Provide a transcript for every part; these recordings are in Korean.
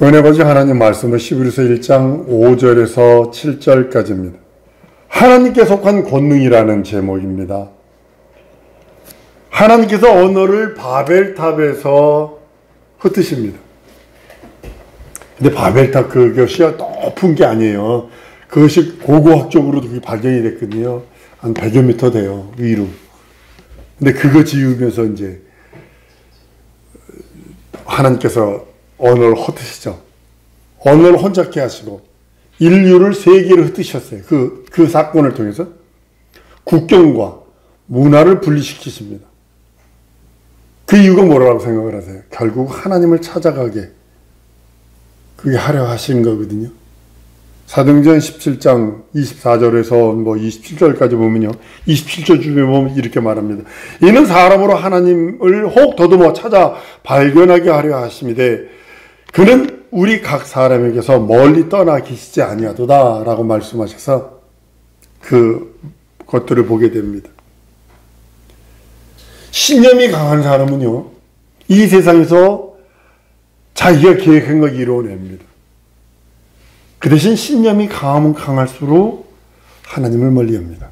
은혜 아버지 하나님 말씀은 히브리서 1장 5절에서 7절까지입니다. 하나님께 속한 권능이라는 제목입니다. 하나님께서 언어를 바벨탑에서 흩으십니다. 근데 바벨탑 그것이 높은 게 아니에요. 그것이 고고학적으로도 그게 발견이 됐거든요. 한 100여 미터 돼요, 위로. 근데 그거 지으면서 이제 하나님께서 언어를 흩으시죠. 언어를 혼잡게 하시고 인류를 세계로 흩으셨어요. 그 사건을 통해서 국경과 문화를 분리시키십니다. 그 이유가 뭐라고 생각을 하세요? 결국 하나님을 찾아가게 그게 하려 하신 거거든요. 사도행전 17장 24절에서 27절까지 보면요. 27절 주변에 보면 이렇게 말합니다. 이는 사람으로 하나님을 혹 더듬어 찾아 발견하게 하려 하심이되 그는 우리 각 사람에게서 멀리 떠나 계시지 아니하도다 라고 말씀하셔서 그것들을 보게 됩니다. 신념이 강한 사람은요, 이 세상에서 자기가 계획한 걸 이루어냅니다. 그 대신 신념이 강하면 강할수록 하나님을 멀리합니다.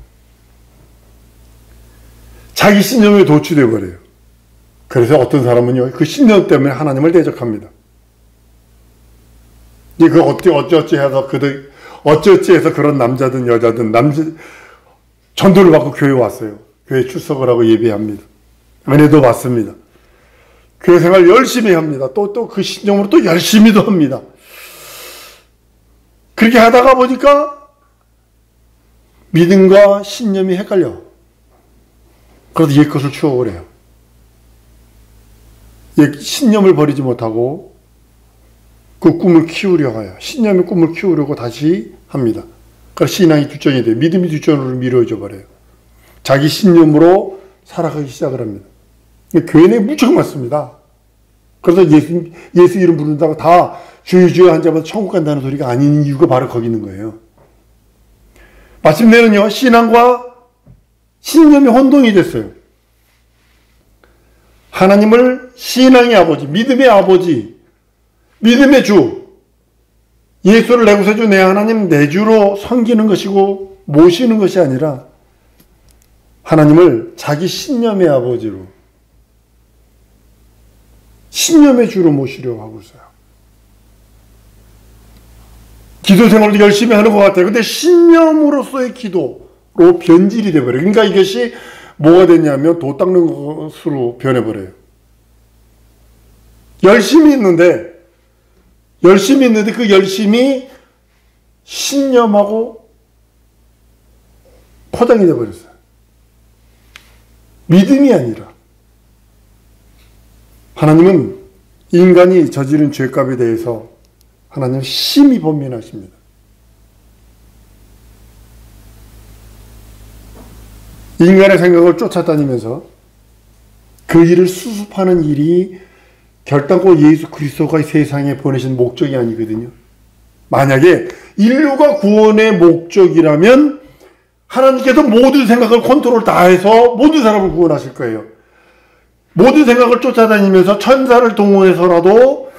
자기 신념에 도취되어 버려요. 그래서 어떤 사람은요, 그 신념 때문에 하나님을 대적합니다. 그 어찌어찌 해서 그런 남자든 여자든 전도를 받고 교회 왔어요. 교회 출석을 하고 예배합니다. 은혜도 받습니다. 교회 생활 열심히 합니다. 또 그 신념으로 또 열심히도 합니다. 그렇게 하다가 보니까 믿음과 신념이 헷갈려. 그래서 옛 것을 추억을 해요. 옛 신념을 버리지 못하고 그 꿈을 키우려 해요. 신념의 꿈을 키우려고 다시 합니다. 그래서 신앙이 뒷전이 돼요. 믿음이 뒷전으로 미뤄져 버려요. 자기 신념으로 살아가기 시작을 합니다. 교회 내에 무척 많습니다. 그래서 예수 이름 부른다고 다 주여 주여 한 자마다 천국 간다는 소리가 아닌 이유가 바로 거기 있는 거예요. 마침내는요, 신앙과 신념이 혼동이 됐어요. 하나님을 신앙의 아버지, 믿음의 아버지, 믿음의 주, 예수를 내 구세주 내 하나님 내 주로 섬기는 것이고 모시는 것이 아니라 하나님을 자기 신념의 아버지로, 신념의 주로 모시려고 하고 있어요. 기도 생활도 열심히 하는 것 같아요. 근데 신념으로서의 기도로 변질이 돼버려요. 그러니까 이것이 뭐가 됐냐면 도 닦는 것으로 변해버려요. 열심히 있는데 그 열심이 신념하고 포장이 돼버렸어요. 믿음이 아니라. 하나님은 인간이 저지른 죄값에 대해서 하나님은 심히 번민하십니다. 인간의 생각을 쫓아다니면서 그 일을 수습하는 일이 결단코 예수 그리스도가 세상에 보내신 목적이 아니거든요. 만약에 인류가 구원의 목적이라면 하나님께서 모든 생각을 컨트롤 다 해서 모든 사람을 구원하실 거예요. 모든 생각을 쫓아다니면서 천사를 동원해서라도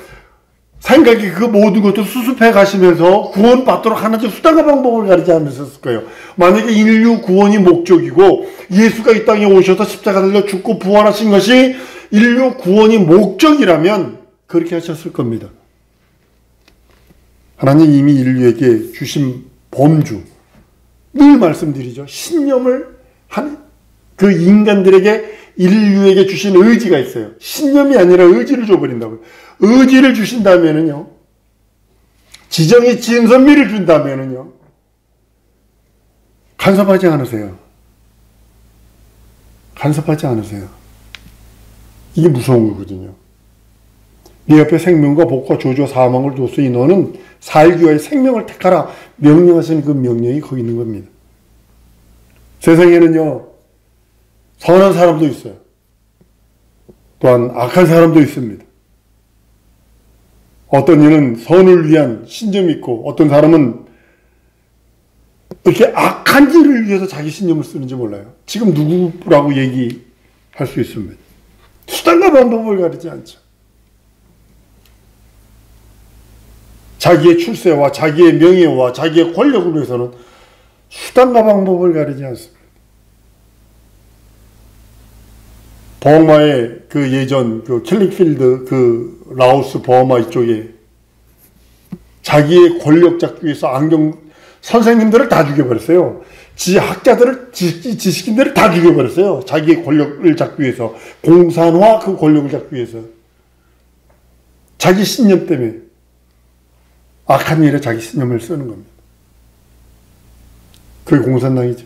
생각이 그 모든 것을 수습해 가시면서 구원받도록 하나님 수단과 방법을 가리지 않으셨을 거예요. 만약에 인류 구원이 목적이고 예수가 이 땅에 오셔서 십자가 달려 죽고 부활하신 것이 인류 구원이 목적이라면 그렇게 하셨을 겁니다. 하나님 이미 인류에게 주신 범주, 늘 말씀드리죠. 신념을 한 그 인간들에게 인류에게 주신 의지가 있어요. 신념이 아니라 의지를 줘버린다고요. 의지를 주신다면은요, 지정이 진선미를 준다면은요, 간섭하지 않으세요. 간섭하지 않으세요. 이게 무서운 거거든요. 네 옆에 생명과 복과 조주와 사망을 뒀으니 너는 살기 위하여 생명을 택하라 명령하시는 그 명령이 거기 있는 겁니다. 세상에는요, 선한 사람도 있어요. 또한 악한 사람도 있습니다. 어떤 이는 선을 위한 신념이 있고 어떤 사람은 이렇게 악한 일을 위해서 자기 신념을 쓰는지 몰라요. 지금 누구라고 얘기할 수 있습니다. 수단과 방법을 가리지 않죠. 자기의 출세와 자기의 명예와 자기의 권력을 위해서는 수단과 방법을 가리지 않습니다. 버마의 그 예전 그 킬링필드 그 라오스 버마 이쪽에 자기의 권력 잡기 위해서 안경 선생님들을 다 죽여버렸어요. 학자들을 지식인들을 다 죽여버렸어요. 자기의 권력을 잡기 위해서, 공산화 그 권력을 잡기 위해서, 자기 신념 때문에 악한 일에 자기 신념을 쓰는 겁니다. 그게 공산당이죠.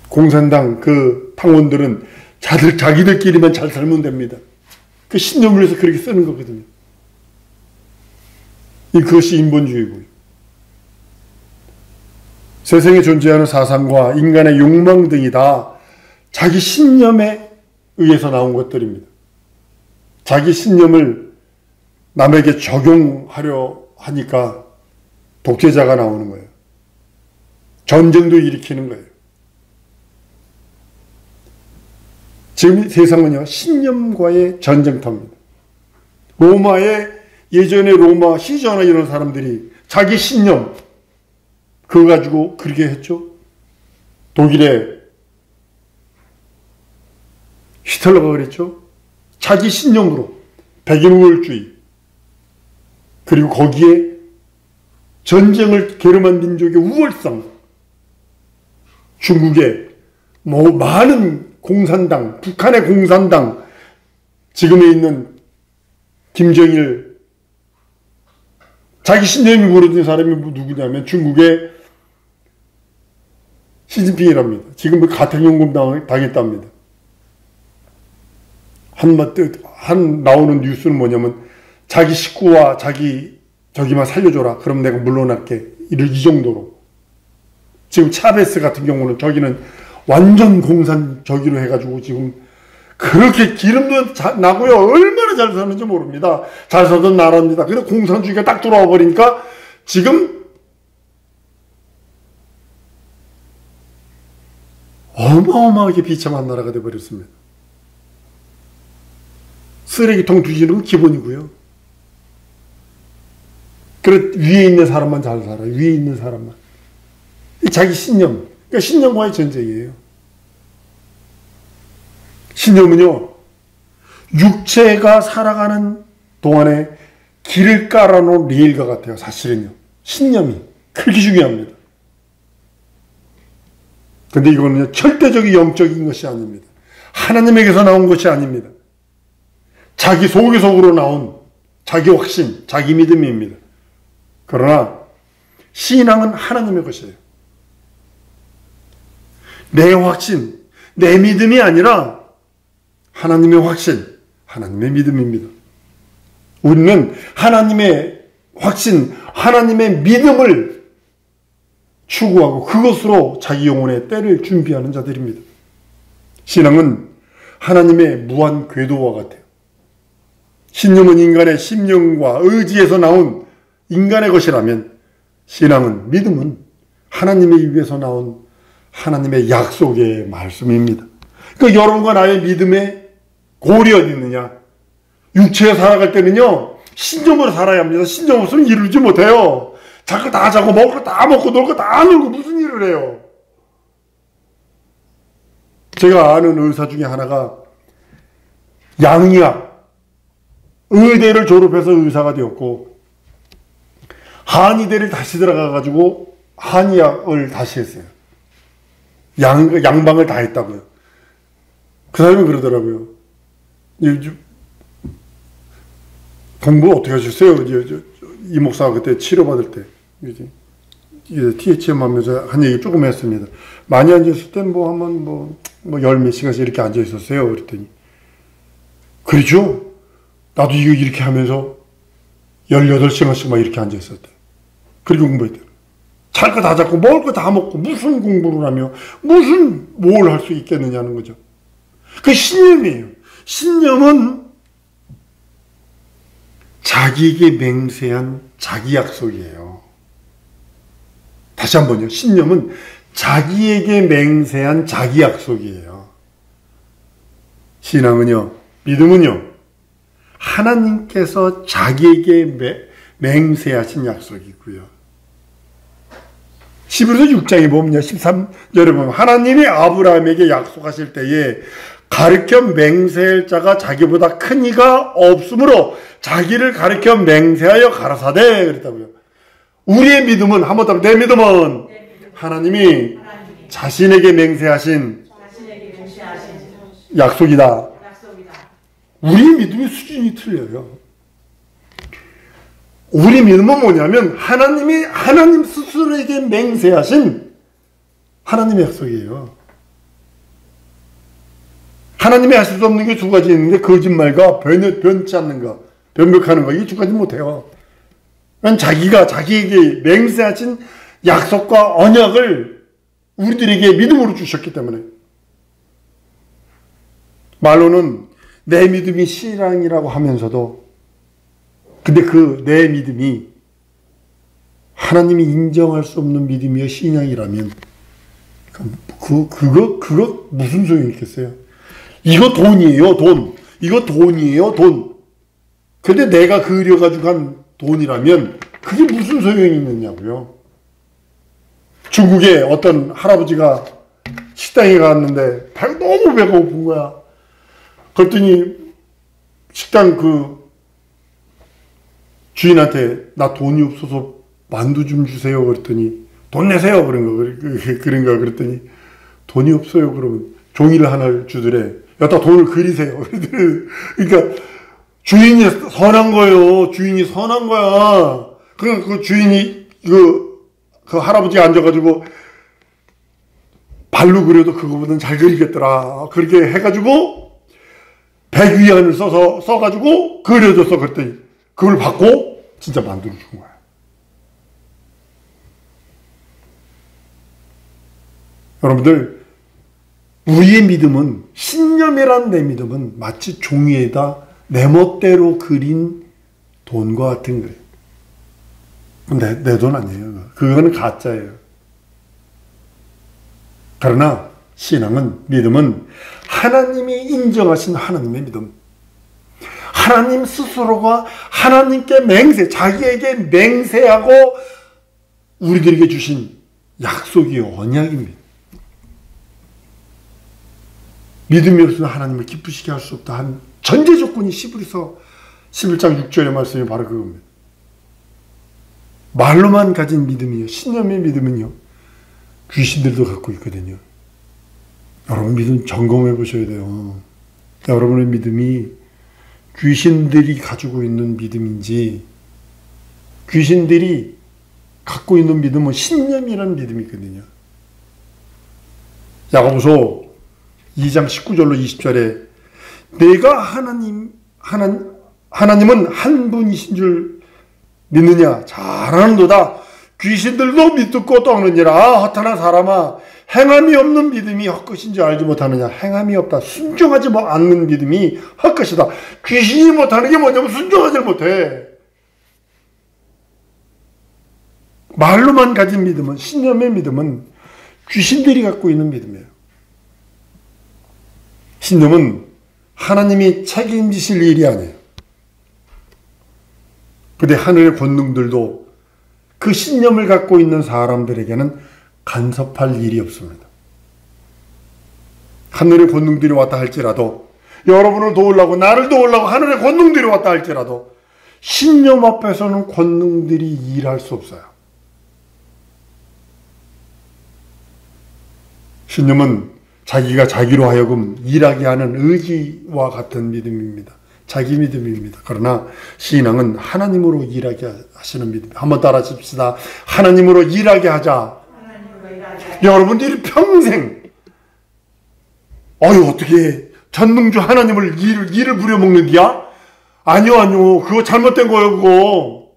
공산당 그 당원들은 자기들끼리만 잘 살면 됩니다. 그 신념을 위해서 그렇게 쓰는 거거든요. 그것이 인본주의고요. 세상에 존재하는 사상과 인간의 욕망 등이 다 자기 신념에 의해서 나온 것들입니다. 자기 신념을 남에게 적용하려 하니까 독재자가 나오는 거예요. 전쟁도 일으키는 거예요. 지금 세상은요, 신념과의 전쟁터입니다. 예전에 로마 시저나 이런 사람들이 자기 신념, 그거 가지고 그렇게 했죠. 독일의 히틀러가 그랬죠. 자기 신념으로 백인 우월주의, 그리고 거기에 전쟁을 게르만 민족의 우월성, 중국의 많은 공산당, 북한의 공산당, 지금에 있는 김정일, 자기 신념이 무너진 사람이 누구냐면 중국의 시진핑이랍니다. 지금 가택연금 당했답니다. 나오는 뉴스는 뭐냐면 자기 식구와 저기만 살려줘라. 그럼 내가 물러날게. 이 정도로. 지금 차베스 같은 경우는 저기는 완전 공산 저기로 해가지고 지금 그렇게 기름도 나고요. 얼마나 잘 사는지 모릅니다. 잘 살던 나라입니다. 근데 공산주의가 딱 들어와 버리니까 지금 어마어마하게 비참한 나라가 되어버렸습니다. 쓰레기통 뒤지는 건 기본이고요. 그래, 위에 있는 사람만 잘 살아요. 위에 있는 사람만. 자기 신념. 그러니까 신념과의 전쟁이에요. 신념은요, 육체가 살아가는 동안에 길을 깔아놓은 레일과 같아요. 사실은요. 신념이. 그렇게 중요합니다. 근데 이거는 절대적인 영적인 것이 아닙니다. 하나님에게서 나온 것이 아닙니다. 자기 속으로 나온 자기 확신, 자기 믿음입니다. 그러나 신앙은 하나님의 것이에요. 내 확신, 내 믿음이 아니라 하나님의 확신, 하나님의 믿음입니다. 우리는 하나님의 확신, 하나님의 믿음을 추구하고 그것으로 자기 영혼의 때를 준비하는 자들입니다. 신앙은 하나님의 무한 궤도와 같아요. 신념은 인간의 심령과 의지에서 나온 인간의 것이라면 신앙은, 믿음은 하나님의 입에서 나온 하나님의 약속의 말씀입니다. 그러니까 여러분과 나의 믿음의 골이 어디 있느냐? 육체에 살아갈 때는요, 신념으로 살아야 합니다. 신념 없으면 이루지 못해요. 자꾸 다 자고 먹을 거 다 먹고 놀 거 다 놀고 무슨 일을 해요? 제가 아는 의사 중에 하나가 양의학 의대를 졸업해서 의사가 되었고 한의대를 다시 들어가가지고 한의학을 다시 했어요. 양방을 다 했다고요. 그 사람이 그러더라고요. 공부 어떻게 하셨어요? 이 목사가 그때 치료받을 때 THM 하면서 한 얘기 조금 했습니다. 많이 앉아있을 땐 열 몇 시간씩 이렇게 앉아있었어요. 그랬더니 그렇죠? 나도 이렇게 하면서 18시간씩 막 이렇게 앉아있었대. 그렇게 공부했대. 잘 거 다 잡고 먹을 거 다 먹고 무슨 공부를 하며 뭘 할 수 있겠느냐는 거죠. 그 신념이에요. 신념은 자기에게 맹세한 자기 약속이에요. 다시 한번요. 신념은 자기에게 맹세한 자기 약속이에요. 신앙은요, 믿음은요, 하나님께서 자기에게 맹세하신 약속이고요. 히브리서 6장에 보면요, 13절에 보면 하나님이 아브라함에게 약속하실 때에 가르쳐 맹세할 자가 자기보다 큰 이가 없으므로 자기를 가르쳐 맹세하여 가라사대 그랬다고요. 우리의 믿음은, 한번 더, 내 믿음은 하나님이 자신에게 맹세하신 약속이다. 우리의 믿음의 수준이 틀려요. 우리 믿음은 뭐냐면 하나님 스스로에게 맹세하신 하나님의 약속이에요. 하나님이 하실 수 없는 게 두 가지 있는데 거짓말과 변치 않는 거, 변벽하는 거, 이 두 가지 못해요. 자기가 자기에게 맹세하신 약속과 언약을 우리들에게 믿음으로 주셨기 때문에. 말로는 내 믿음이 신앙이라고 하면서도 근데 그 내 믿음이 하나님이 인정할 수 없는 믿음이여 신앙이라면 그거 무슨 소용이 있겠어요? 이거 돈이에요, 돈. 이거 돈이에요, 돈. 근데 내가 그려가지고 한 돈이라면 그게 무슨 소용이 있느냐고요. 중국에 어떤 할아버지가 식당에 갔는데 너무 배가 고픈 거야. 그랬더니 식당 그 주인한테 나 돈이 없어서 만두 좀 주세요. 그랬더니 돈 내세요. 그런가 그랬더니 돈이 없어요. 그러면 종이를 하나를 주더래. 여기다 돈을 그리세요. 그러니까 주인이 선한 거예요. 주인이 선한 거야. 그 주인이 그 할아버지가 앉아가지고 발로 그려도 그거보다는 잘 그리겠더라. 그렇게 해가지고 백위안을 써가지고 그려줬어. 그랬더니 그걸 받고 진짜 만두를 준 거야. 여러분들, 우리의 믿음은, 신념이란 내 믿음은 마치 종이에다 내 멋대로 그린 돈과 같은 거예요. 내 돈 아니에요. 그거는 가짜예요. 그러나 신앙은, 믿음은 하나님이 인정하신 하나님의 믿음. 하나님 스스로가 하나님께 자기에게 맹세하고 우리들에게 주신 약속이 언약입니다. 믿음이 없으면 하나님을 기쁘시게 할 수 없다 한 전제 조건이 히브리서 11장 6절의 말씀이 바로 그겁니다. 말로만 가진 믿음이요, 신념의 믿음은요, 귀신들도 갖고 있거든요. 여러분 믿음 점검해 보셔야 돼요. 여러분의 믿음이 귀신들이 가지고 있는 믿음인지, 귀신들이 갖고 있는 믿음은 신념이라는 믿음이거든요. 야고보서 2장 19절로 20절에 내가 하나님은 한 분이신 줄 믿느냐? 잘하는도다. 귀신들도 믿고 떠느니라. 허탄한 사람아, 행함이 없는 믿음이 헛것인 줄 알지 못하느냐? 행함이 없다. 순종하지 않는 믿음이 헛것이다. 귀신이 못하는 게 뭐냐면 순종하지 못해. 말로만 가진 믿음은, 신념의 믿음은 귀신들이 갖고 있는 믿음이에요. 신념은 하나님이 책임지실 일이 아니에요. 근데 하늘의 권능들도 그 신념을 갖고 있는 사람들에게는 간섭할 일이 없습니다. 하늘의 권능들이 왔다 할지라도, 여러분을 도우려고, 나를 도우려고 하늘의 권능들이 왔다 할지라도 신념 앞에서는 권능들이 일할 수 없어요. 신념은 자기가 자기로 하여금 일하게 하는 의지와 같은 믿음입니다. 자기 믿음입니다. 그러나 신앙은 하나님으로 일하게 하시는 믿음. 한번 따라하십시다. 하나님으로 일하게 하자. 여러분들이 평생 어떻게 전능주 하나님을 일을 부려먹는디야? 아니요. 그거 잘못된 거예요, 그거.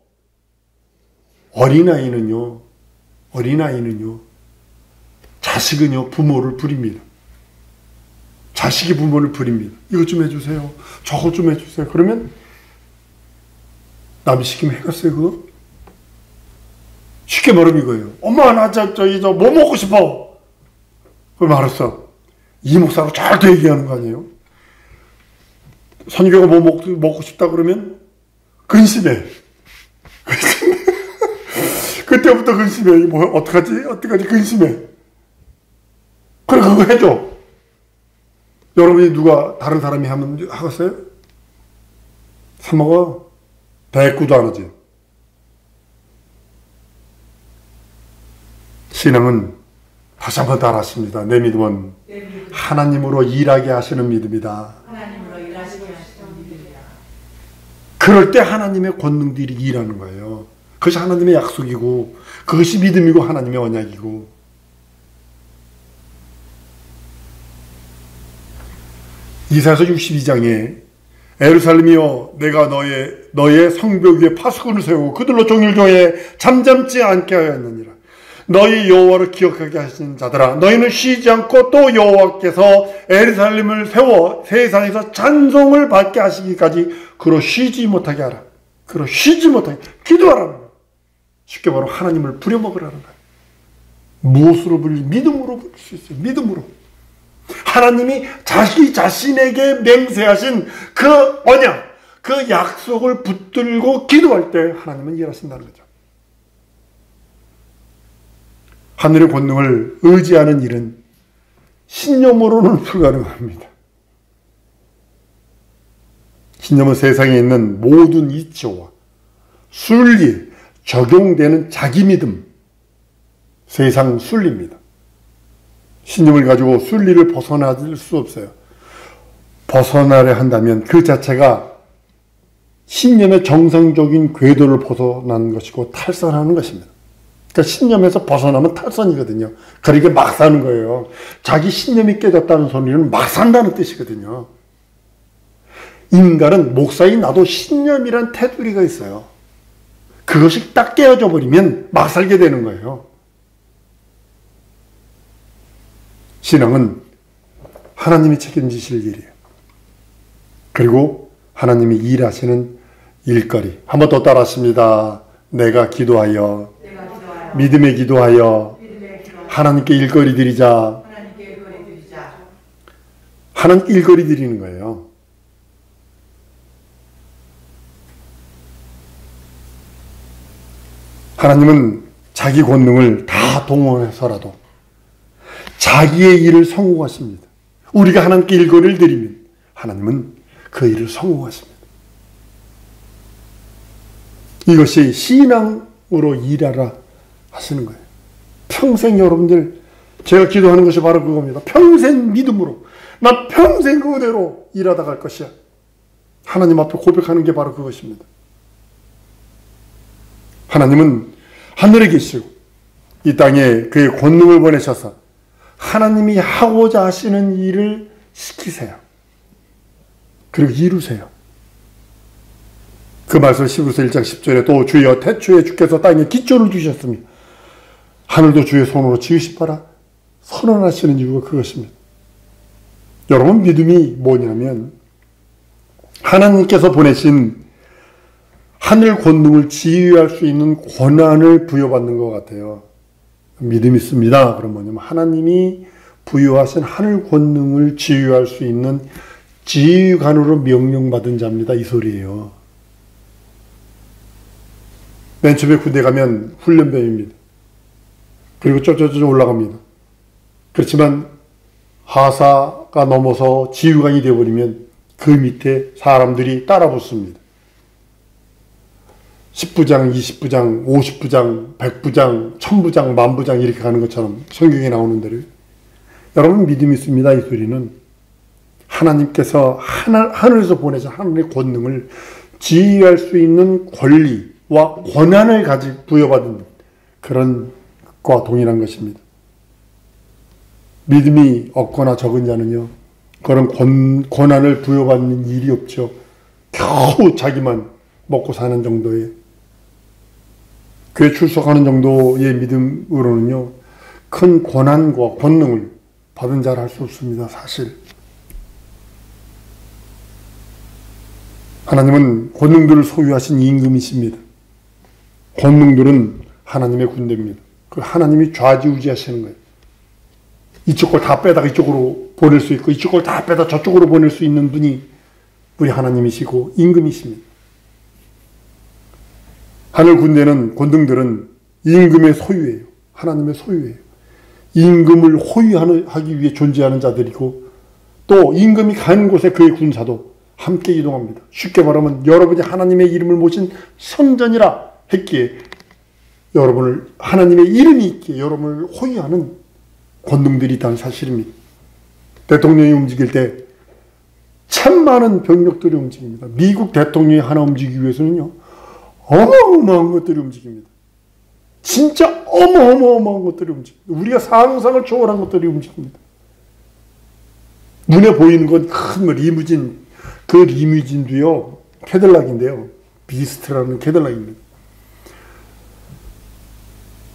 어린아이는요. 자식은요, 부모를 부립니다. 자식이 부모를 부립니다. 이것 좀 해주세요. 저것 좀 해주세요. 그러면 남이 시키면 해갔어요, 그거? 쉽게 말하면 이거예요. 엄마, 나 뭐 먹고 싶어? 그럼 알았어. 이 목사로 절대 얘기하는 거 아니에요? 선교가 뭐 먹고 싶다 그러면 근심해. 그때부터 근심해. 뭐 어떡하지 근심해. 그래 그거 해줘. 여러분이 누가 다른 사람이 하면 하겠어요? 사먹어. 대꾸도 안 하지. 신앙은 다시 한번 달았습니다. 내 믿음은 하나님으로 일하게 하시는 믿음이다. 하나님으로 일하시게 하시는 믿음이다. 그럴 때 하나님의 권능들이 일하는 거예요. 그것이 하나님의 약속이고 그것이 믿음이고 하나님의 언약이고. 이사야서 62장에 에루살렘이여 내가 너의 성벽 위에 파수꾼을 세우고 그들로 종일 종에 잠잠지 않게 하였느니라. 너희 여호와를 기억하게 하신 자들아 너희는 쉬지 않고 또 여호와께서 에루살렘을 세워 세상에서 찬송을 받게 하시기까지 그로 쉬지 못하게 하라. 그로 쉬지 못하게 기도하라는 거예요. 쉽게 말하면 하나님을 부려먹으라는 거예요. 무엇으로 믿음으로 부릴 수 있어요. 믿음으로. 하나님이 자신에게 맹세하신 그 언약, 그 약속을 붙들고 기도할 때 하나님은 일하신다는 거죠. 하늘의 권능을 의지하는 일은 신념으로는 불가능합니다. 신념은 세상에 있는 모든 이치와 순리, 적용되는 자기 믿음, 세상 순리입니다. 신념을 가지고 순리를 벗어날 수 없어요. 벗어나려 한다면 그 자체가 신념의 정상적인 궤도를 벗어나는 것이고 탈선하는 것입니다. 그러니까 신념에서 벗어나면 탈선이거든요. 그러니까 막 사는 거예요. 자기 신념이 깨졌다는 소리는 막 산다는 뜻이거든요. 인간은 목사인 나도 신념이란 테두리가 있어요. 그것이 딱 깨어져 버리면 막 살게 되는 거예요. 신앙은 하나님이 책임지실 일이에요. 그리고 하나님이 일하시는 일거리. 한 번 더 따라하십니다. 내가 기도하여 믿음의 기도하여 하나님께 일거리 드리자. 하나님께 일거리 드리는 거예요. 하나님은 자기 권능을 다 동원해서라도 자기의 일을 성공하십니다. 우리가 하나님께 일거리를 드리면 하나님은 그 일을 성공하십니다. 이것이 신앙으로 일하라 하시는 거예요. 평생 여러분들 제가 기도하는 것이 바로 그겁니다. 평생 믿음으로 나 평생 그대로 일하다 갈 것이야. 하나님 앞에 고백하는 게 바로 그것입니다. 하나님은 하늘에 계시고 이 땅에 그의 권능을 보내셔서 하나님이 하고자 하시는 일을 시키세요. 그리고 이루세요. 그 말씀 히브리서 1장 10절에 또 주여 태초에 주께서 땅에 기초를 두셨으며 하늘도 주의 손으로 지으시바라 선언하시는 이유가 그것입니다. 여러분 믿음이 뭐냐면 하나님께서 보내신 하늘 권능을 지휘할 수 있는 권한을 부여받는 것 같아요. 믿음이 있습니다. 그럼 뭐냐면 하나님이 부여하신 하늘 권능을 지휘할 수 있는 지휘관으로 명령받은 자입니다. 이 소리예요. 맨 처음에 군대 가면 훈련병입니다. 그리고 쩌쩌쩌 올라갑니다. 그렇지만 하사가 넘어서 지휘관이 되어버리면 그 밑에 사람들이 따라 붙습니다. 10부장, 20부장, 50부장, 100부장, 1000부장, 10,000부장 이렇게 가는 것처럼 성경에 나오는 대로 여러분 믿음이 있습니다. 이 소리는 하나님께서 하늘에서 보내신 하늘의 권능을 지휘할 수 있는 권리와 권한을 부여받은 그런 것과 동일한 것입니다. 믿음이 없거나 적은 자는요 그런 권한을 부여받는 일이 없죠. 겨우 자기만 먹고 사는 정도의 교회 출석하는 정도의 믿음으로는요 큰 권한과 권능을 받은 자를 할 수 없습니다. 사실 하나님은 권능들을 소유하신 임금이십니다. 권능들은 하나님의 군대입니다. 그 하나님이 좌지우지하시는 거예요. 이쪽 걸 다 빼다가 이쪽으로 보낼 수 있고 이쪽 걸 다 빼다 저쪽으로 보낼 수 있는 분이 우리 하나님이시고 임금이십니다. 하늘 군대는, 권능들은 임금의 소유예요. 하나님의 소유예요. 임금을 호위하기 위해 존재하는 자들이고, 또 임금이 가는 곳에 그의 군사도 함께 이동합니다. 쉽게 말하면 여러분이 하나님의 이름을 모신 성전이라 했기에 여러분을, 하나님의 이름이 있기에 여러분을 호위하는 권능들이 있다는 사실입니다. 대통령이 움직일 때 참 많은 병력들이 움직입니다. 미국 대통령이 하나 움직이기 위해서는요, 어마어마한 것들이 움직입니다. 진짜 어마어마한 것들이 움직입니다. 우리가 상상을 초월한 것들이 움직입니다. 눈에 보이는 건 큰 리무진, 그 리무진도요, 캐딜락인데요. 비스트라는 캐딜락입니다.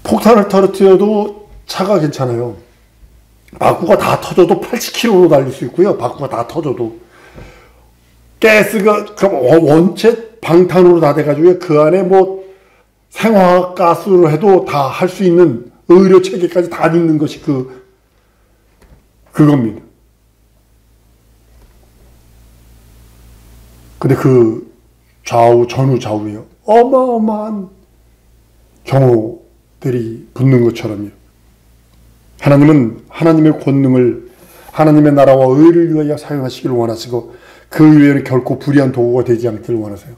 폭탄을 터뜨려도 차가 괜찮아요. 바퀴가 다 터져도 80km로 달릴 수 있고요. 바퀴가 다 터져도. 가스가 원체 방탄으로 다 돼가지고 그 안에 뭐 생화가스로 해도 다 할 수 있는 의료 체계까지 다 있는 것이 그겁니다. 근데 그 전후 좌우에요, 어마어마한 경호들이 붙는 것처럼요. 하나님은 하나님의 권능을 하나님의 나라와 의를 위하여 사용하시기를 원하시고, 그 외에는 결코 불의한 도구가 되지 않기를 원하세요.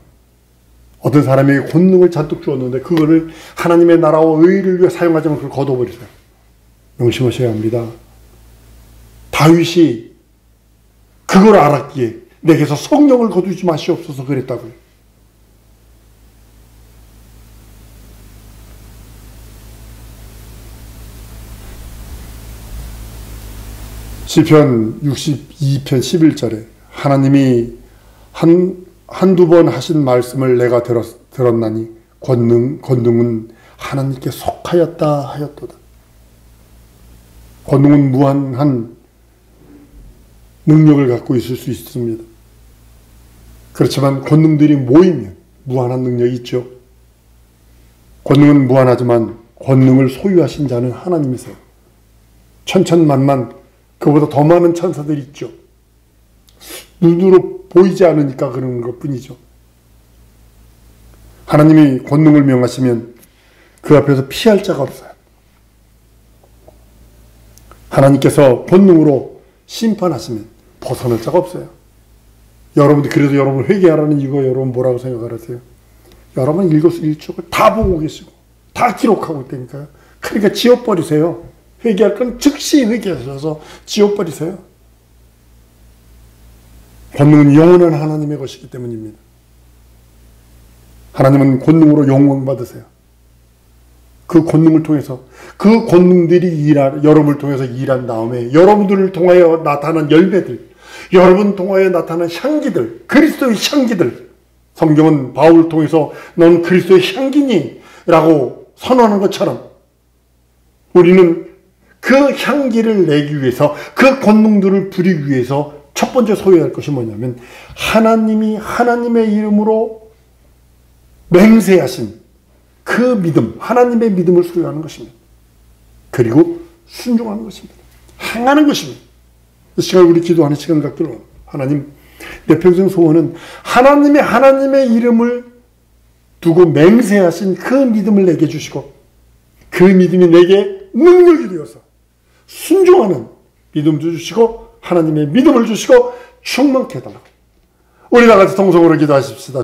어떤 사람에게 권능을 잔뜩 주었는데 그거를 하나님의 나라와 의를 위해 사용하지 않고 그걸 거둬버리세요. 명심하셔야 합니다. 다윗이 그걸 알았기에 내게서 성령을 거두지 마시옵소서 그랬다고요. 시편 62편 11절에 하나님이 한두 번 하신 말씀을 내가 들었나니 권능은 하나님께 속하였다 하였도다. 권능은 무한한 능력을 갖고 있을 수 있습니다. 그렇지만 권능들이 모이면 무한한 능력이 있죠. 권능은 무한하지만 권능을 소유하신 자는 하나님이세요. 천천만만, 그보다 더 많은 천사들이 있죠. 눈으로 보이지 않으니까 그런 것 뿐이죠. 하나님이 권능을 명하시면 그 앞에서 피할 자가 없어요. 하나님께서 권능으로 심판하시면 벗어날 자가 없어요. 그래서 여러분 회개하라는 이유가 여러분 뭐라고 생각하세요? 여러분 일거수일투족을 다 보고 계시고 다 기록하고 있다니까요. 그러니까 지워버리세요. 회개할 건 즉시 회개하셔서 지워버리세요. 권능은 영원한 하나님의 것이기 때문입니다. 하나님은 권능으로 영광 받으세요. 그 권능을 통해서, 그 권능들이 여러분을 통해서 일한 다음에 여러분들을 통하여 나타난 열매들, 여러분 통하여 나타난 향기들, 그리스도의 향기들, 성경은 바울을 통해서 넌 그리스도의 향기니 라고 선언하는 것처럼 우리는 그 향기를 내기 위해서, 그 권능들을 부리기 위해서 첫 번째 소유해야 할 것이 뭐냐면 하나님이 하나님의 이름으로 맹세하신 그 믿음, 하나님의 믿음을 소유하는 것입니다. 그리고 순종하는 것입니다. 행하는 것입니다. 이 시간 우리 기도하는 시간 갖기로, 하나님, 내 평생 소원은 하나님의 이름을 두고 맹세하신 그 믿음을 내게 주시고, 그 믿음이 내게 능력이 되어서 순종하는 믿음도 주시고 하나님의 믿음을 주시고 충만케 해달라고. 우리 다 같이 통성으로 기도하십시다.